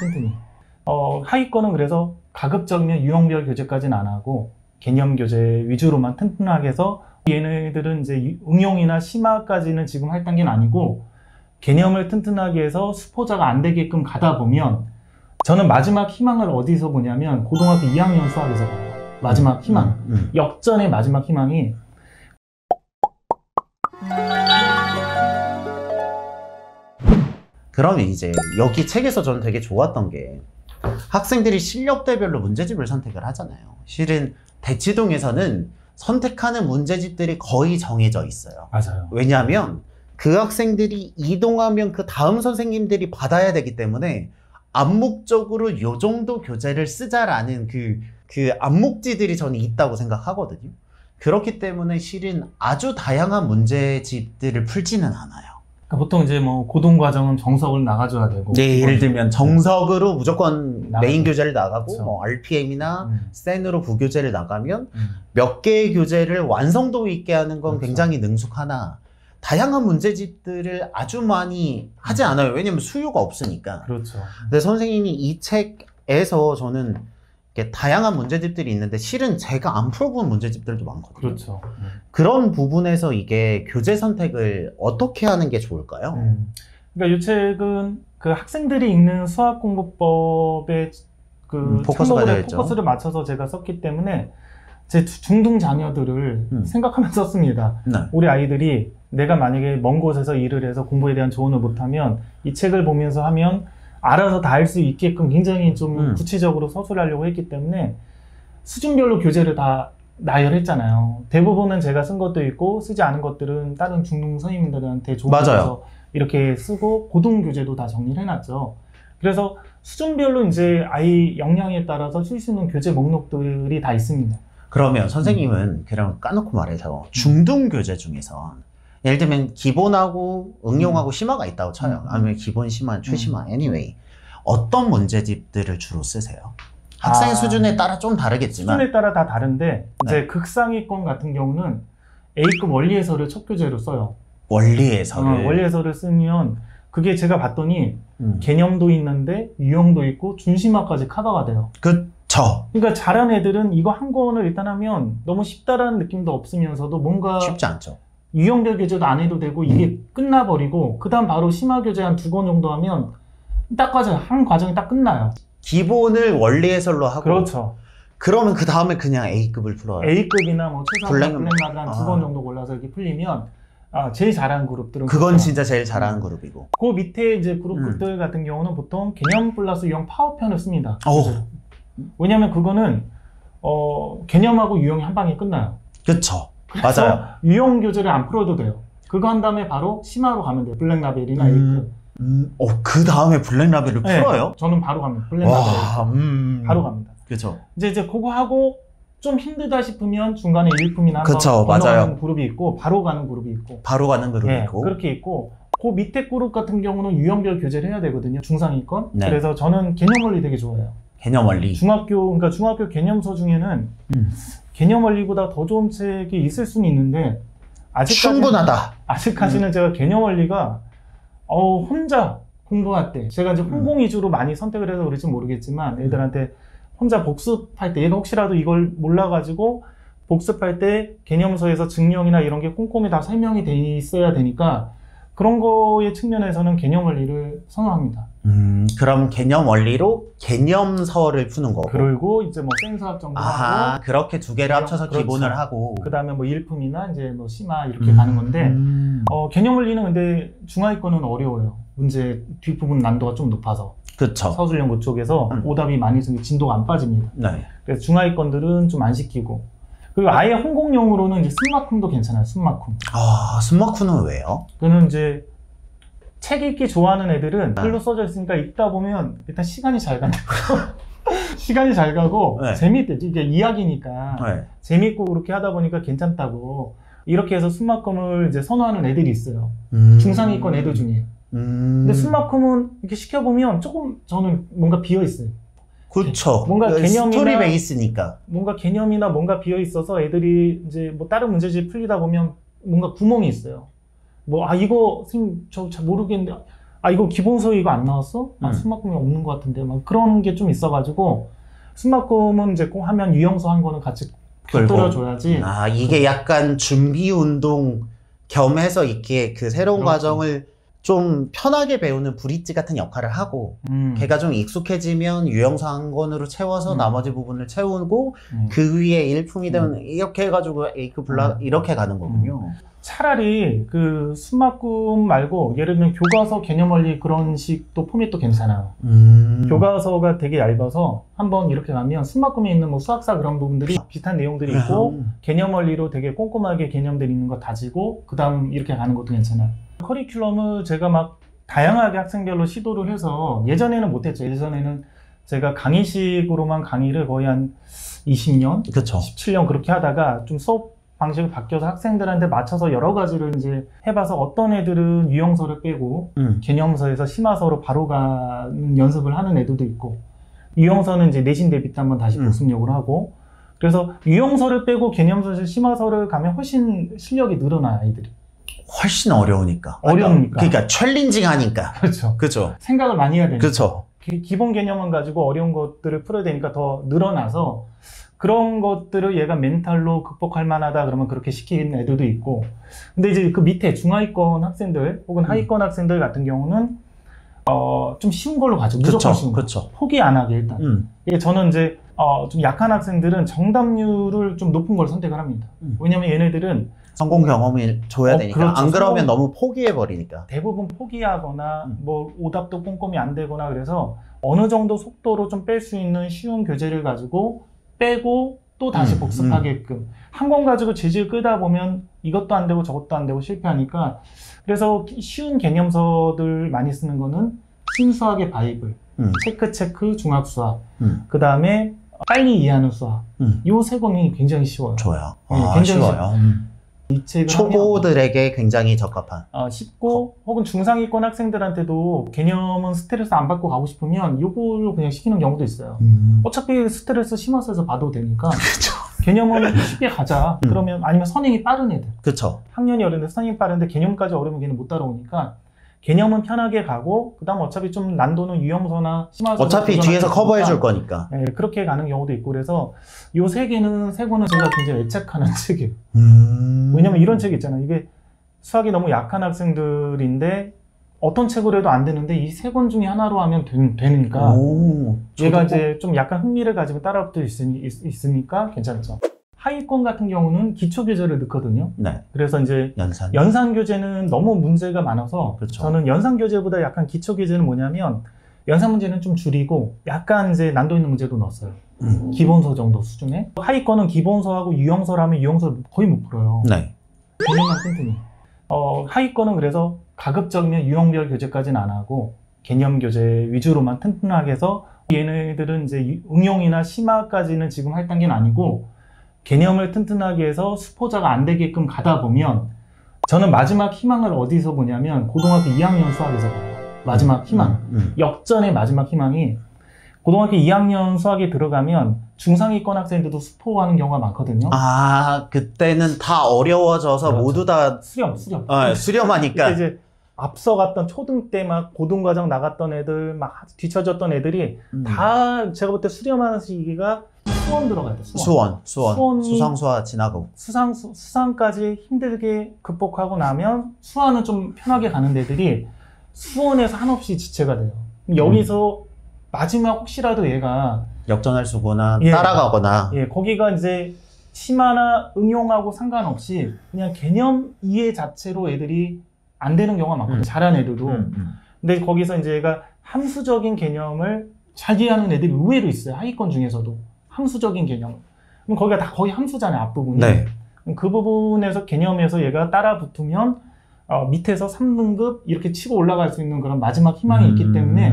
튼튼히. 하위권은 그래서 가급적이면 유형별 교재까지는 안 하고 개념 교재 위주로만 튼튼하게 해서 얘네들은 이제 응용이나 심화까지는 지금 할 단계는 아니고 개념을 튼튼하게 해서 수포자가 안 되게끔 가다 보면 저는 마지막 희망을 어디서 보냐면 고등학교 2학년 수학에서 봐요. 마지막 희망. 역전의 마지막 희망이 그러면 이제 여기 책에서 저는 되게 좋았던 게 학생들이 실력대별로 문제집을 선택을 하잖아요. 실은 대치동에서는 선택하는 문제집들이 거의 정해져 있어요. 맞아요. 왜냐하면 그 학생들이 이동하면 그 다음 선생님들이 받아야 되기 때문에 암묵적으로 요 정도 교재를 쓰자라는 그 암묵지들이 저는 있다고 생각하거든요. 그렇기 때문에 실은 아주 다양한 문제집들을 풀지는 않아요. 그러니까 보통 이제 뭐 고등과정은 정석을 나가줘야 되고. 네, 예를 들면 정석으로 무조건 메인 교재를 나가고 그렇죠. 뭐 RPM이나 센으로 부교재를 나가면 몇 개의 교재를 완성도 있게 하는 건 그렇죠. 굉장히 능숙하나 다양한 문제집들을 아주 많이 하지 않아요. 왜냐면 수요가 없으니까. 그렇죠. 근데 선생님이 이 책에서 저는 이렇게 다양한 문제집들이 있는데 실은 제가 안 풀어본 문제집들도 많거든요. 그렇죠. 그런 부분에서 이게 교재 선택을 어떻게 하는 게 좋을까요? 그러니까 이 책은 그 학생들이 읽는 수학 공부법에 그 포커스를 맞춰서 제가 썼기 때문에 제 중등 자녀들을 생각하면서 썼습니다. 네. 우리 아이들이 내가 만약에 먼 곳에서 일을 해서 공부에 대한 조언을 못하면 이 책을 보면서 하면 알아서 다 할 수 있게끔 굉장히 좀 구체적으로 서술하려고 했기 때문에 수준별로 교재를 다 나열했잖아요. 대부분은 제가 쓴 것도 있고 쓰지 않은 것들은 다른 중등 선생님들한테 조언해서 이렇게 쓰고 고등 교재도 다 정리를 해놨죠. 그래서 수준별로 이제 아이 역량에 따라서 쓸 수 있는 교재 목록들이 다 있습니다. 그러면 선생님은 그냥 까놓고 말해서 중등 교재 중에서 예를 들면 기본하고 응용하고 심화가 있다고 쳐요. 아니면 기본, 심화, 최심화, anyway. 어떤 문제집들을 주로 쓰세요? 학생 수준에 따라 좀 다르겠지만 수준에 따라 다 다른데 이제 극상위권 같은 경우는 A급 원리해설을 첫 교재로 써요. 원리해설을? 원리해설을 쓰면 그게 제가 봤더니 개념도 있는데 유형도 있고 준심화까지 커버가 돼요. 그쵸. 그러니까 잘하는 애들은 이거 한 권을 일단 하면 너무 쉽다라는 느낌도 없으면서도 뭔가 쉽지 않죠. 유형별 교재도 안 해도 되고 이게 끝나버리고 그 다음 바로 심화 교재 한 2권 정도 하면 딱 한 과정이 딱 끝나요. 기본을 원리해설로 하고 그렇죠. 그러면 그 다음에 그냥 A급을 풀어요. A급이나 뭐 최소한 블랙마드 한 2권 정도 골라서 이렇게 풀리면 제일 잘하는 그룹들은 그건 진짜 제일 잘하는 그룹이고 그 밑에 이제 그룹들 같은 경우는 보통 개념 플러스 유형 파워편을 씁니다. 왜냐면 그거는 개념하고 유형이 한 방에 끝나요. 그쵸. 맞아요. 유형 교재를 안 풀어도 돼요. 그거 한 다음에 바로 심화로 가면 돼요. 블랙라벨이나 A급. 그 다음에 블랙라벨을 풀어요? 네, 저는 바로 갑니다. 블랙라벨 바로 갑니다. 그쵸. 이제 그거 하고 좀 힘들다 싶으면 중간에 일품이나 한번 그쵸, 맞아요. 그룹이 있고 바로 가는 그룹이 있고 바로 가는 그룹이 네, 있고 그렇게 있고 그 밑에 그룹 같은 경우는 유형별 교재를 해야 되거든요. 중상위권. 네. 그래서 저는 개념 원리 되게 좋아해요. 개념 원리. 그러니까 중학교 개념서 중에는 개념 원리보다 더 좋은 책이 있을 수는 있는데 충분하다. 아직까지는 제가 개념 원리가 혼자 공부할 때 제가 이제 홍공 위주로 많이 선택을 해서 그럴지 모르겠지만 애들한테 혼자 복습할 때 얘가 혹시라도 이걸 몰라가지고 복습할 때 개념서에서 증명이나 이런 게 꼼꼼히 다 설명이 돼 있어야 되니까 그런 거의 측면에서는 개념 원리를 선호합니다. 그럼 개념 원리로 개념서를 푸는 거고. 그리고 이제 뭐 센수학 정도 하고. 그렇게 두 개를 합쳐서 그렇죠. 기본을 하고. 그 다음에 뭐 일품이나 이제 뭐 심화 이렇게 가는 건데, 개념 원리는 근데 중하위권은 어려워요. 문제 뒷부분 난도가 좀 높아서. 그쵸. 서술연구 쪽에서 오답이 많이 진도가 안 빠집니다. 네. 그래서 중하위권들은 좀 안 시키고. 그리고 아예 홍콩용으로는 이제 순마쿰도 괜찮아요. 순마쿰. 순마쿰은 왜요? 그는 이제 책 읽기 좋아하는 애들은 글로 써져 있으니까 읽다 보면 일단 시간이 잘 간다고. 시간이 잘 가고 네. 재밌대. 이게 이야기니까 네. 재밌고 그렇게 하다 보니까 괜찮다고. 이렇게 해서 순마쿰을 이제 선호하는 애들이 있어요. 중상위권 애들 중에. 근데 순마쿰은 이렇게 시켜보면 조금 저는 뭔가 비어 있어요. 그렇죠. 뭔가 개념이나 스토리 베이스니까. 뭔가 개념이나 뭔가 비어 있어서 애들이 이제 뭐 다른 문제집 풀리다 보면 뭔가 구멍이 있어요. 이거 선생님 저 잘 모르겠는데 아 이거 기본서 이거 안 나왔어? 아 순막금이 없는 것 같은데 막 그런 게 좀 있어가지고 순막금은 이제 꼭 하면 유형서 한 거는 같이 곁들여줘야지. 아 이게 약간 준비 운동 겸해서 이렇게 그 새로운 그렇죠. 과정을 좀 편하게 배우는 브릿지 같은 역할을 하고 걔가 좀 익숙해지면 유형서 한 권으로 채워서 나머지 부분을 채우고 그 위에 일품이든 이렇게 해가지고 에이크 블락 이렇게 가는 거군요. 차라리 그 순막금 말고 예를 들면 교과서 개념원리 그런 식도 포맷도 괜찮아요. 교과서가 되게 얇아서 한번 이렇게 가면 순막금에 있는 뭐 수학사 그런 부분들이 비슷한 내용들이 있고 개념원리로 되게 꼼꼼하게 개념들이 있는 거 다지고 그 다음 이렇게 가는 것도 괜찮아요. 커리큘럼을 제가 막 다양하게 학생별로 시도를 해서 예전에는 못했죠. 예전에는 제가 강의식으로만 강의를 거의 한 20년, 그쵸. 17년 그렇게 하다가 좀 수업 방식이 바뀌어서 학생들한테 맞춰서 여러 가지를 이제 해봐서 어떤 애들은 유형서를 빼고 개념서에서 심화서로 바로 가는 연습을 하는 애들도 있고 유형서는 이제 내신 대비 때 한번 다시 복습력으로 하고 그래서 유형서를 빼고 개념서에서 심화서를 가면 훨씬 실력이 늘어나요, 아이들이. 훨씬 어려우니까. 어려우니까. 그러니까 챌린징 하니까. 그렇죠. 그죠. 생각을 많이 해야 되니까. 그렇죠. 기본 개념만 가지고 어려운 것들을 풀어야 되니까 더 늘어나서 그런 것들을 얘가 멘탈로 극복할 만하다 그러면 그렇게 시키는 애들도 있고 근데 이제 그 밑에 중하위권 학생들 혹은 하위권 학생들 같은 경우는 좀 쉬운 걸로 가죠. 무조건 쉬운 거. 포기 안 하게 일단. 이게 저는 이제 좀 약한 학생들은 정답률을 좀 높은 걸 선택을 합니다. 왜냐면 얘네들은 성공 경험을 줘야 되니까. 그렇죠. 안 그러면 너무 포기해버리니까. 대부분 포기하거나 뭐 오답도 꼼꼼히 안 되거나 그래서 어느 정도 속도로 좀 뺄 수 있는 쉬운 교재를 가지고 빼고 또 다시 복습하게끔 한 권 가지고 질질 끄다 보면 이것도 안 되고 저것도 안 되고 실패하니까 그래서 쉬운 개념서들 많이 쓰는 거는 신수학의 바이블, 체크 중학수학, 그 다음에 빨리 이해하는 수학 요 세 권이 굉장히 쉬워요. 좋아요. 굉장히 쉬워요. 이 책을 초보들에게 굉장히 적합한. 쉽고 혹은 중상위권 학생들한테도 개념은 스트레스 안 받고 가고 싶으면 요걸로 그냥 시키는 경우도 있어요. 어차피 스트레스 심화서에서 봐도 되니까 개념은 쉽게 가자. 그러면 아니면 선행이 빠른 애들. 그렇죠. 학년이 어른데 선행이 빠른데 개념까지 어려우면 걔는 못 따라오니까 개념은 편하게 가고 그다음 어차피 좀 난도는 유형서나 심화서 어차피 뒤에서 커버해 줄 거니까. 네, 그렇게 가는 경우도 있고 그래서 요 세 권은 제가 굉장히 애착하는 책이에요. 왜냐면 이런 책 있잖아요. 이게 수학이 너무 약한 학생들인데 어떤 책으로 해도 안 되는데 이 세 권 중에 하나로 하면 되니까 얘가 이제 좀 약간 흥미를 가지고 따라붙어 있으니까 괜찮죠. 하위권 같은 경우는 기초 교재를 넣거든요. 네. 그래서 이제 연산 교재는 너무 문제가 많아서 그렇죠. 저는 연산 교재보다 약간 기초 교재는 뭐냐면 연산 문제는 좀 줄이고 약간 이제 난도 있는 문제도 넣었어요. 기본서 정도 수준에. 하위권은 기본서하고 유형서라면 유형서를 거의 못 풀어요. 네. 개념만 튼튼히. 하위권은 그래서 가급적이면 유형별 교재까지는 안 하고 개념 교재 위주로만 튼튼하게 해서 얘네들은 이제 응용이나 심화까지는 지금 할 단계는 아니고 개념을 튼튼하게 해서 수포자가 안 되게끔 가다 보면 저는 마지막 희망을 어디서 보냐면 고등학교 2학년 수학에서 봐요. 마지막 희망. 역전의 마지막 희망이 고등학교 2학년 수학에 들어가면 중상위권 학생들도 수포하는 경우가 많거든요. 아, 그때는 다 어려워져서 그렇죠. 모두 다 수렴. 수렴하니까. 이제 앞서 갔던 초등 때 막 고등과정 나갔던 애들 막 뒤처졌던 애들이 다 제가 볼 때 수렴하는 시기가 수원 들어갈 때 수원. 수상수화 지나고. 수상까지 힘들게 극복하고 나면 수화는 좀 편하게 가는 애들이 수원에서 한없이 지체가 돼요. 여기서 마지막 혹시라도 얘가 역전할 수거나 따라가거나 거기가 이제 심화나 응용하고 상관없이 그냥 개념 이해 자체로 애들이 안 되는 경우가 많거든요. 잘하는 애들도. 근데 거기서 이제 얘가 함수적인 개념을 잘 이해하는 애들이 의외로 있어요. 하위권 중에서도. 함수적인 개념. 그럼 거기가 다 거의 함수잖아요, 앞부분이. 네. 그 부분에서 개념에서 얘가 따라 붙으면 밑에서 3등급 이렇게 치고 올라갈 수 있는 그런 마지막 희망이 있기 때문에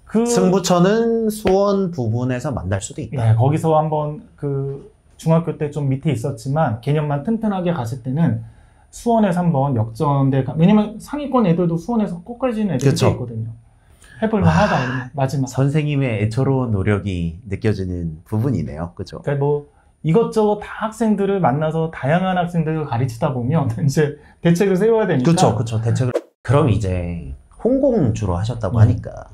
그 승부처는 수원 부분에서 만날 수도 있다. 네, 거기서 한번 그 중학교 때 좀 밑에 있었지만 개념만 튼튼하게 갔을 때는 수원에서 한번 역전돼. 왜냐면 상위권 애들도 수원에서 끝까지는 애들이 있거든요. 해볼만 하다 그러면 마지막. 선생님의 애처로운 노력이 느껴지는 부분이네요. 그죠? 그러니까 뭐 이것저것 다 학생들을 만나서 다양한 학생들을 가르치다 보면 이제 대책을 세워야 되니까. 그렇죠. 대책을. 그럼 이제 홍공 주로 하셨다고 하니까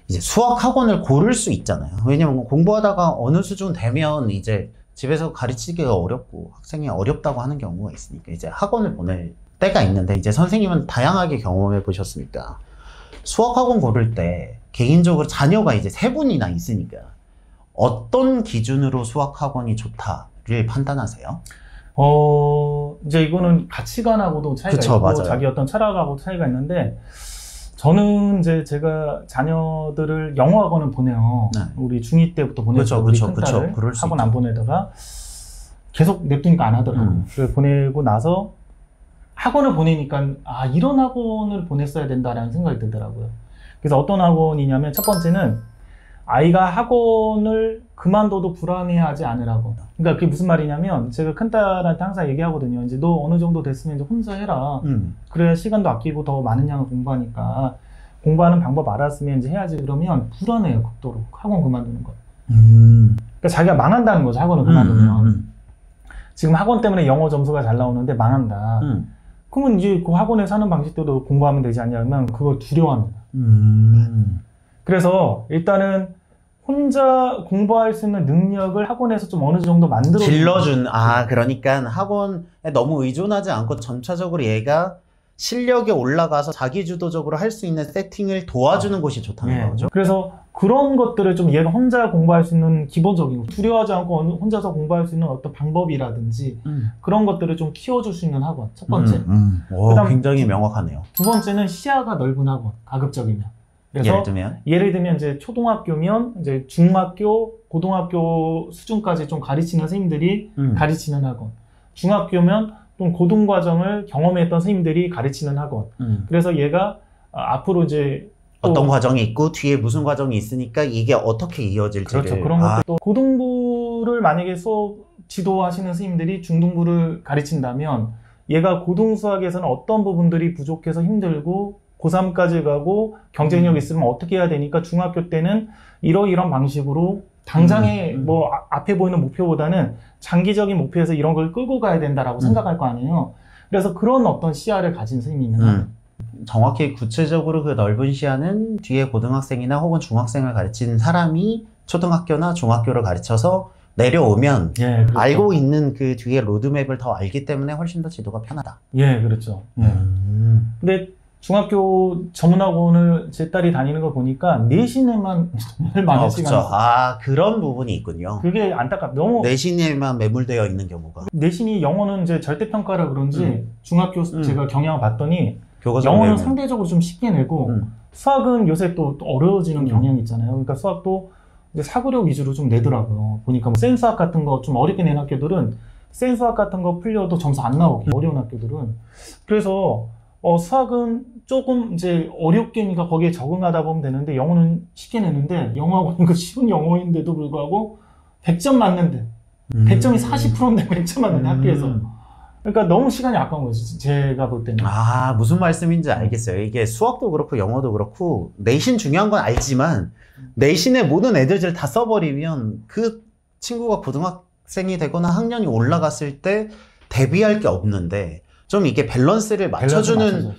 이제 수학 학원을 고를 수 있잖아요. 왜냐면 공부하다가 어느 수준 되면 이제 집에서 가르치기가 어렵고 학생이 어렵다고 하는 경우가 있으니까 이제 학원을 보낼 때가 있는데, 이제 선생님은 다양하게 경험해 보셨으니까 수학 학원 고를 때 개인적으로 자녀가 이제 3분이나 있으니까 어떤 기준으로 수학 학원이 좋다를 판단하세요? 이제 이거는 가치관하고도 차이가 그쵸, 있고 맞아요. 자기 어떤 철학하고 차이가 있는데, 저는 이제 제가 자녀들을 영어 학원을 보내요. 네. 우리 중2 때부터 보냈죠. 그쵸, 우리 그쵸, 큰딸을 그럴 수 학원 있죠. 안 보내다가 계속 냅두니까 안 하더라고요. 그래서 보내고 나서 학원을 보내니까 이런 학원을 보냈어야 된다라는 생각이 들더라고요. 그래서 어떤 학원이냐면, 첫 번째는 아이가 학원을 그만둬도 불안해하지 않을 학원. 그러니까 그게 무슨 말이냐면, 제가 큰딸한테 항상 얘기하거든요. 이제 너 어느 정도 됐으면 이제 혼자 해라. 그래야 시간도 아끼고 더 많은 양을 공부하니까 공부하는 방법 알았으면 이제 해야지. 그러면 불안해요, 극도로. 학원 그만두는 거. 그러니까 자기가 망한다는 거죠, 학원을 그만두면. 지금 학원 때문에 영어 점수가 잘 나오는데 망한다. 그러면 이제 그 학원에 사는 방식대로 공부하면 되지 않냐면 그걸 두려워합니다. 그래서 일단은 혼자 공부할 수 있는 능력을 학원에서 좀 어느 정도 만들어 길러준, 그러니까 학원에 너무 의존하지 않고 전체적으로 얘가 실력이 올라가서 자기주도적으로 할 수 있는 세팅을 도와주는 곳이 좋다는 거죠. 그래서 그런 것들을 좀 얘가 혼자 공부할 수 있는 기본적인 거, 두려워하지 않고 혼자서 공부할 수 있는 어떤 방법이라든지 그런 것들을 좀 키워줄 수 있는 학원, 첫 번째. 그다음 굉장히 명확하네요. 두 번째는 시야가 넓은 학원, 가급적이면. 그래서 예를 들면 이제 초등학교면 이제 중학교, 고등학교 수준까지 좀 가르치는 선생님들이 가르치는 학원. 중학교면 좀 고등과정을 경험했던 선생님들이 가르치는 학원. 그래서 얘가 앞으로 이제 어떤 과정이 있고 뒤에 무슨 과정이 있으니까 이게 어떻게 이어질지를. 그렇죠. 그런 것도 또 고등부를 만약에 수업 지도하시는 선생님들이 중등부를 가르친다면 얘가 고등수학에서는 어떤 부분들이 부족해서 힘들고 고3까지 가고 경쟁력이 있으면 어떻게 해야 되니까 중학교 때는 이러이런 방식으로 당장에 뭐 앞에 보이는 목표보다는 장기적인 목표에서 이런 걸 끌고 가야 된다라고 생각할 거 아니에요. 그래서 그런 어떤 시야를 가진 선생님이면 정확히 구체적으로 그 넓은 시야는 뒤에 고등학생이나 혹은 중학생을 가르치는 사람이 초등학교나 중학교를 가르쳐서 내려오면 그렇죠. 알고 있는 그 뒤에 로드맵을 더 알기 때문에 훨씬 더 지도가 편하다. 그렇죠. 근데 중학교 전문학원을 제 딸이 다니는 걸 보니까 내신에만 정말 많은 시간이 있어요. 그런 부분이 있군요. 그게 너무 내신에만 매몰되어 있는 경우가. 내신이 영어는 이제 절대평가라 그런지 중학교 제가 경향을 봤더니 영어는 상대적으로 좀 쉽게 내고 수학은 요새 또 어려워지는 경향이 있잖아요. 그러니까 수학도 이제 사고력 위주로 좀 내더라고요. 보니까 뭐 센수학 같은 거 좀 어렵게 낸 학교들은 센수학 같은 거 풀려도 점수 안 나오게 어려운 학교들은. 그래서 수학은 조금 이제 어렵게니까 거기에 적응하다 보면 되는데 영어는 쉽게 내는데 영어학원은 쉬운 영어인데도 불구하고 100점 맞는데 100점이 40%인데 100점 맞는데 학교에서. 그러니까 너무 시간이 아까운 거지, 제가 볼 때는. 무슨 말씀인지 알겠어요. 이게 수학도 그렇고 영어도 그렇고 내신 중요한 건 알지만 내신에 모든 애들을 다 써버리면 그 친구가 고등학생이 되거나 학년이 올라갔을 때 대비할 게 없는데, 좀 이게 밸런스를 맞춰주는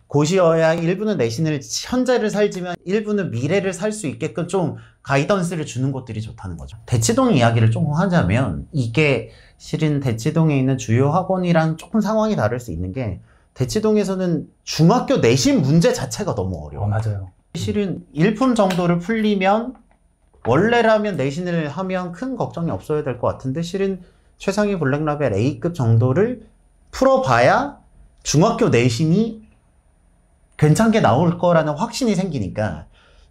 곳이어야 일부는 내신을 현재를 살지만 일부는 미래를 살 수 있게끔 좀 가이던스를 주는 것들이 좋다는 거죠. 대치동 이야기를 조금 하자면, 이게 실은 대치동에 있는 주요 학원이랑 조금 상황이 다를 수 있는 게, 대치동에서는 중학교 내신 문제 자체가 너무 어려워요. 맞아요. 실은 1품 정도를 풀리면 원래라면 내신을 하면 큰 걱정이 없어야 될 것 같은데, 실은 최상위 블랙라벨 A급 정도를 풀어봐야 중학교 내신이 괜찮게 나올 거라는 확신이 생기니까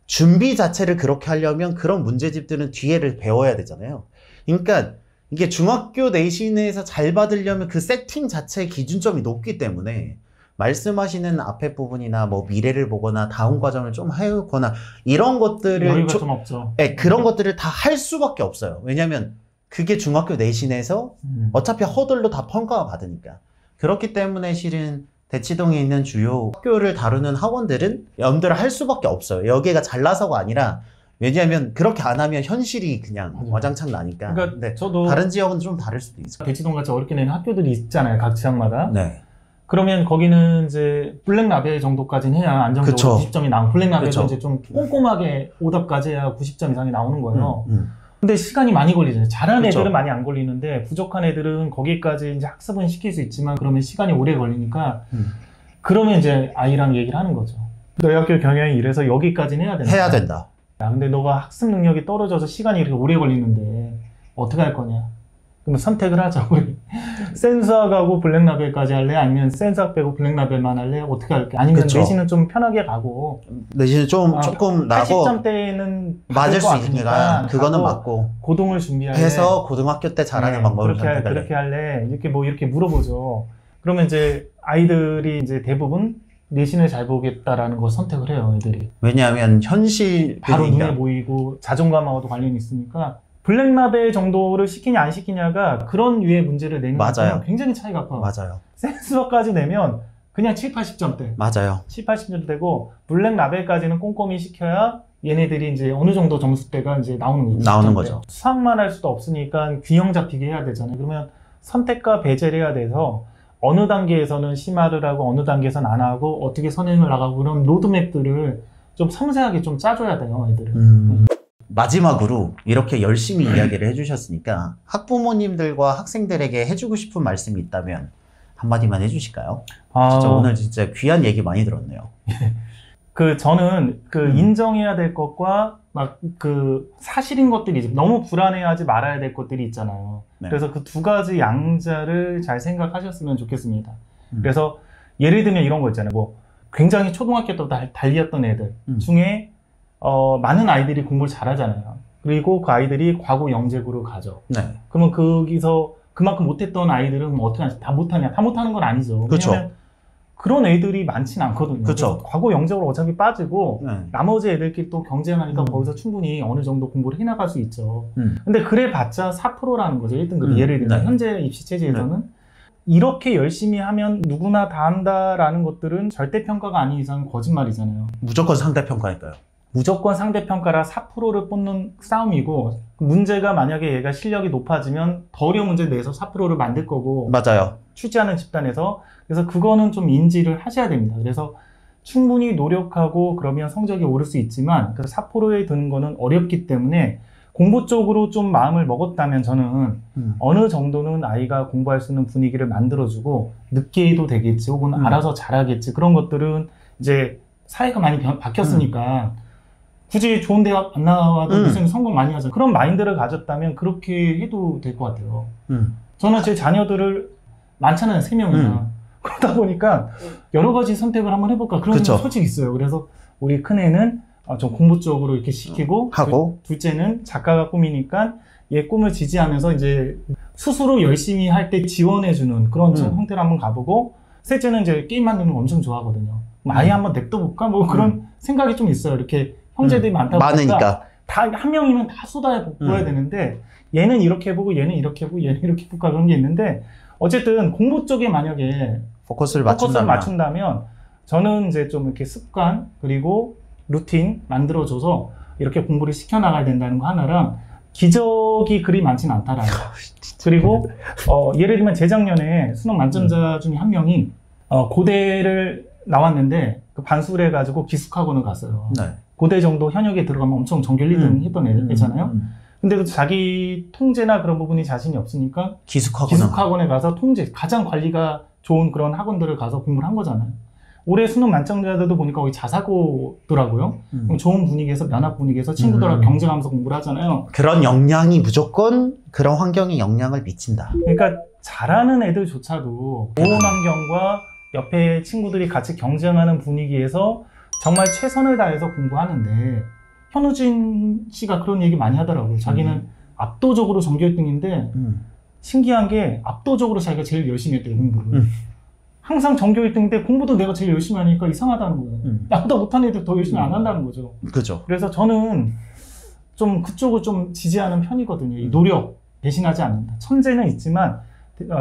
준비 자체를 그렇게 하려면 그런 문제집들은 뒤에를 배워야 되잖아요. 그러니까 이게 중학교 내신에서 잘 받으려면 그 세팅 자체의 기준점이 높기 때문에 말씀하시는 앞에 부분이나 뭐 미래를 보거나 다음 과정을 좀 해오거나 이런 것들을 여유가 좀 없죠. 그런 것들을 다 할 수밖에 없어요. 왜냐면 그게 중학교 내신에서 어차피 허들로 다 평가가 받으니까. 그렇기 때문에 실은 대치동에 있는 주요 학교를 다루는 학원들은 염두를 할 수밖에 없어요. 여기가 잘나서가 아니라, 왜냐하면 그렇게 안 하면 현실이 그냥 와장창 나니까. 그러니까 근데 저도 다른 지역은 좀 다를 수도 있어요. 대치동 같이 어렵게 내는 학교들이 있잖아요, 각 지역마다. 그러면 거기는 이제 블랙라벨 정도까지는 해야 안정적으로 그쵸. 90점이 나오고 블랙라벨도 그쵸. 이제 좀 꼼꼼하게 오답까지 해야 90점 이상이 나오는 거예요. 음, 음. 근데 시간이 많이 걸리잖아요. 잘하는 그쵸. 애들은 많이 안 걸리는데 부족한 애들은 거기까지 이제 학습은 시킬 수 있지만 그러면 시간이 오래 걸리니까 그러면 이제 아이랑 얘기를 하는 거죠. 너희 학교 경영이 이래서 여기까지는 해야 된다. 해야 된다. 야, 근데 너가 학습 능력이 떨어져서 시간이 이렇게 오래 걸리는데 어떻게 할 거냐? 그럼 선택을 하자. 우리 센수학하고 블랙라벨까지 할래? 아니면 센수학 빼고 블랙라벨만 할래? 어떻게 할게? 아니면 그쵸. 내신은 좀 편하게 가고 내신은 조금 나고 80점대는 맞을 수 있으니까 그거는 맞고 고등을 준비할래? 해서 고등학교 때 잘하는 방법을 선택할래. 그렇게 할래? 이렇게 물어보죠. 그러면 이제 아이들이 이제 대부분 내신을 잘 보겠다라는 걸 선택을 해요, 애들이. 왜냐하면 현실 바로 눈에 보이고 자존감하고도 관련이 있으니까 블랙라벨 정도를 시키냐 안 시키냐가 그런 류의 문제를 내는 거랑 굉장히 차이가 커요. 맞아요. 센수학까지 내면 그냥 7, 80점대. 맞아요. 7, 80점대 되고 블랙라벨까지는 꼼꼼히 시켜야 얘네들이 이제 어느 정도 점수대가 이제 나오는 거죠. 수학만 할 수도 없으니까 균형 잡히게 해야 되잖아요. 그러면 선택과 배제를 해야 돼서 어느 단계에서는 심화를 하고 어느 단계에서는 안 하고 어떻게 선행을 나가고 그런 로드맵들을 좀 섬세하게 좀 짜줘야 돼요, 애들은. 마지막으로 이렇게 열심히 이야기를 해주셨으니까 학부모님들과 학생들에게 해주고 싶은 말씀이 있다면 한마디만 해주실까요? 진짜 오늘 진짜 귀한 얘기 많이 들었네요. 저는 인정해야 될 것과 막 사실인 것들이 너무 불안해하지 말아야 될 것들이 있잖아요. 네. 그래서 그 두 가지 양자를 잘 생각하셨으면 좋겠습니다. 그래서 예를 들면 이런 거 있잖아요. 뭐 굉장히 초등학교 때 달리었던 애들 중에 많은 아이들이 공부를 잘하잖아요. 그리고 그 아이들이 과거 영재고를 가죠. 네. 그러면 거기서 그만큼 못했던 아이들은 뭐 어떻게 하지? 다 못하냐? 다 못하는 건 아니죠. 그쵸. 왜냐면 그런 애들이 많지는 않거든요. 그쵸. 과거 영재고로 어차피 빠지고 네. 나머지 애들끼리 또 경쟁하니까 거기서 충분히 어느 정도 공부를 해나갈 수 있죠. 근데 그래봤자 4%라는 거죠. 1등급이. 예를 들면 네. 현재 입시 체제에서는 이렇게 열심히 하면 누구나 다 한다라는 것들은 절대평가가 아닌 이상 거짓말이잖아요. 무조건 상대평가일까요? 무조건 상대평가라 4%를 뽑는 싸움이고 문제가 만약에 얘가 실력이 높아지면 더 어려운 문제 내서 4%를 만들 거고 맞아요. 취재하는 집단에서 그래서 그거는 좀 인지를 하셔야 됩니다. 그래서 충분히 노력하고 그러면 성적이 오를 수 있지만 그 4%에 드는 거는 어렵기 때문에 공부 쪽으로 좀 마음을 먹었다면 저는 어느 정도는 아이가 공부할 수 있는 분위기를 만들어주고 늦게 해도 되겠지 혹은 알아서 잘하겠지 그런 것들은 이제 사회가 많이 바뀌었으니까 굳이 좋은 대학 안 나와도 무슨 성공 많이 하잖아요. 그런 마인드를 가졌다면 그렇게 해도 될 것 같아요. 저는 제 자녀들을 많잖아요. 3명이나. 그러다 보니까 여러 가지 선택을 한번 해볼까 그런 생각 솔직히 있어요. 그래서 우리 큰애는 좀 공부 쪽으로 이렇게 시키고 하고 둘째는 작가가 꿈이니까 얘 꿈을 지지하면서 이제 스스로 열심히 할 때 지원해주는 그런 형태를 한번 가보고 셋째는 이제 게임 만드는 거 엄청 좋아하거든요. 아예 한번 냅둬볼까? 뭐 그런 생각이 좀 있어요. 이렇게 형제들이 많다 보니까 다 한 명이면 다 쏟아부어야 되는데 얘는 이렇게 해보고 얘는 이렇게 해보고 얘는 이렇게 해볼까 그런 게 있는데 어쨌든 공부 쪽에 만약에 포커스를 맞춘다면 저는 이제 좀 이렇게 습관 그리고 루틴 만들어줘서 이렇게 공부를 시켜나가야 된다는 거 하나랑 기적이 그리 많지는 않다라는 거. 그리고 예를 들면 재작년에 수능 만점자 중에 한 명이 고대를 나왔는데 그 반수를 해가지고 기숙학원을 갔어요. 네. 고대 정도 현역에 들어가면 엄청 전교 1등 했던 애잖아요. 근데 자기 통제나 그런 부분이 자신이 없으니까 기숙학원에 가서 가장 관리가 좋은 그런 학원들을 가서 공부를 한 거잖아요. 올해 수능 만점자들도 보니까 거의 자사고더라고요. 좋은 분위기에서 면학 분위기에서 친구들하고 경쟁하면서 공부를 하잖아요. 그런 영향이 무조건 그런 환경에 영향을 미친다. 그러니까 잘하는 애들조차도 좋은 환경과 옆에 친구들이 같이 경쟁하는 분위기에서 정말 최선을 다해서 공부하는데 현우진 씨가 그런 얘기 많이 하더라고요. 자기는 압도적으로 전교 1등인데 신기한 게 압도적으로 자기가 제일 열심히 했대요, 공부를. 항상 전교 1등인데 공부도 내가 제일 열심히 하니까 이상하다는 거예요. 나보다 못한 애들 더 열심히 안 한다는 거죠. 그죠. 그래서 저는 좀 그쪽을 좀 지지하는 편이거든요. 이 노력, 배신하지 않는다. 천재는 있지만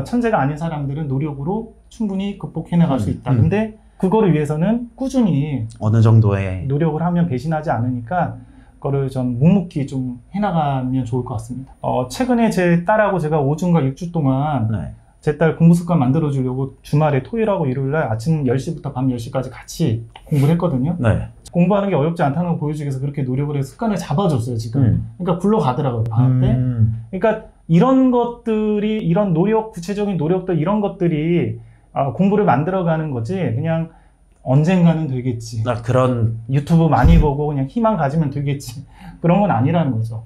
천재가 아닌 사람들은 노력으로 충분히 극복해나갈 수 있다. 근데 그거를 위해서는 꾸준히 어느 정도의 노력을 하면 배신하지 않으니까 그거를 좀 묵묵히 좀 해나가면 좋을 것 같습니다. 최근에 제 딸하고 제가 5주인가 6주 동안 제 딸 공부 습관 만들어주려고 주말에 토요일하고 일요일날 아침 10시부터 밤 10시까지 같이 공부를 했거든요. 네. 공부하는 게 어렵지 않다는 걸 보여주기 위해서 그렇게 노력을 해서 습관을 잡아줬어요, 지금. 그러니까 굴러가더라고요, 방학 때. 그러니까 이런 것들이, 이런 노력, 구체적인 노력들, 이런 것들이 공부를 만들어가는 거지, 그냥 언젠가는 되겠지. 그런 유튜브 많이 보고 그냥 희망 가지면 되겠지. 그런 건 아니라는 거죠.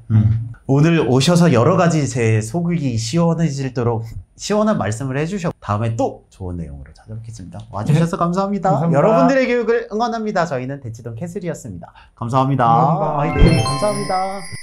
오늘 오셔서 여러 가지 제 속이 시원해지도록 시원한 말씀을 해주셨고 다음에 또 좋은 내용으로 찾아뵙겠습니다. 와주셔서 감사합니다. 감사합니다. 여러분들의 교육을 응원합니다. 저희는 대치동 캐슬이었습니다. 감사합니다. 감사합니다. 네, 감사합니다.